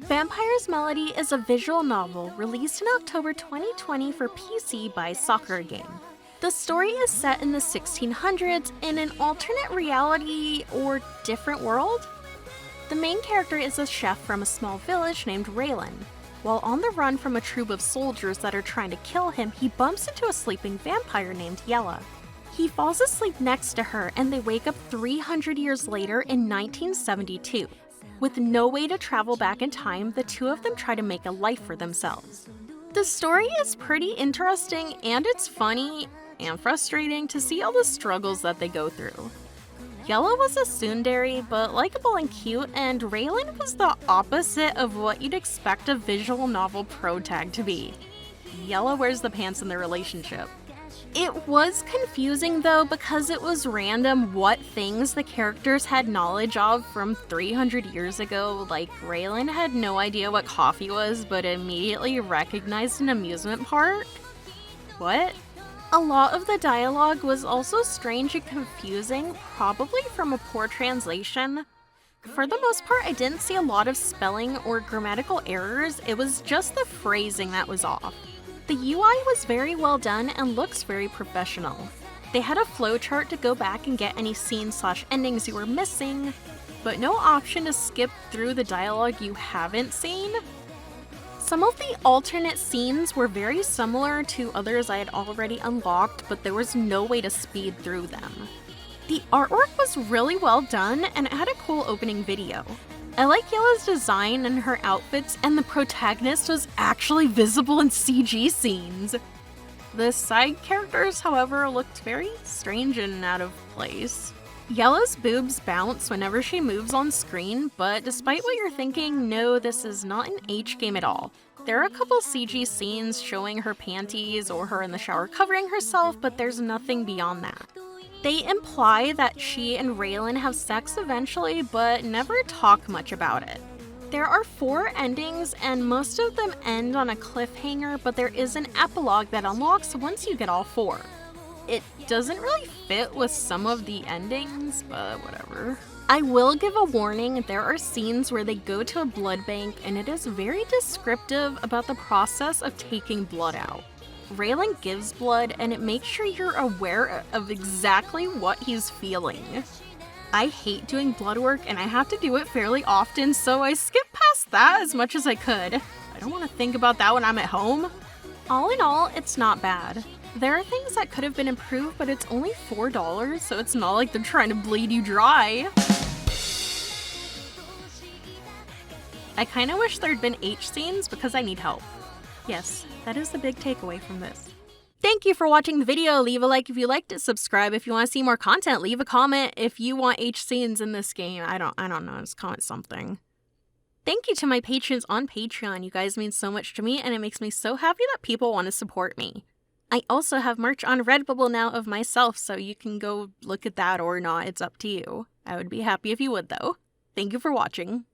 Vampire's Melody is a visual novel released in October 2020 for PC by Soccer Game. The story is set in the 1600s in an alternate reality or different world. The main character is a chef from a small village named Raylan. While on the run from a troop of soldiers that are trying to kill him, he bumps into a sleeping vampire named Yella. He falls asleep next to her and they wake up 300 years later in 1972. With no way to travel back in time, the two of them try to make a life for themselves. The story is pretty interesting and it's funny and frustrating to see all the struggles that they go through. Yella was a tsundere, but likable and cute, and Raylan was the opposite of what you'd expect a visual novel protag to be. Yella wears the pants in their relationship. It was confusing though because it was random what things the characters had knowledge of from 300 years ago, like Raylan had no idea what coffee was but immediately recognized an amusement park. What? A lot of the dialogue was also strange and confusing, probably from a poor translation. For the most part, I didn't see a lot of spelling or grammatical errors, it was just the phrasing that was off. The UI was very well done and looks very professional. They had a flowchart to go back and get any scenes/endings you were missing, but no option to skip through the dialogue you haven't seen. Some of the alternate scenes were very similar to others I had already unlocked, but there was no way to speed through them. The artwork was really well done and it had a cool opening video. I like Yella's design and her outfits, and the protagonist was actually visible in CG scenes. The side characters, however, looked very strange and out of place. Yella's boobs bounce whenever she moves on screen, but despite what you're thinking, no, this is not an H game at all. There are a couple CG scenes showing her panties or her in the shower covering herself, but there's nothing beyond that. They imply that she and Raylan have sex eventually, but never talk much about it. There are 4 endings, and most of them end on a cliffhanger, but there is an epilogue that unlocks once you get all 4. It doesn't really fit with some of the endings, but whatever. I will give a warning, there are scenes where they go to a blood bank and it is very descriptive about the process of taking blood out. Raylan gives blood and it makes sure you're aware of exactly what he's feeling. I hate doing blood work and I have to do it fairly often, so I skipped past that as much as I could. I don't want to think about that when I'm at home. All in all, it's not bad. There are things that could have been improved, but it's only $4, so it's not like they're trying to bleed you dry. I kinda wish there'd been H scenes because I need help. Yes, that is the big takeaway from this. Thank you for watching the video. Leave a like if you liked it, subscribe if you want to see more content, leave a comment if you want H scenes in this game. I don't know, just comment something. Thank you to my patrons on Patreon. You guys mean so much to me and it makes me so happy that people want to support me. I also have merch on Redbubble now of myself, so you can go look at that or not, it's up to you. I would be happy if you would though. Thank you for watching.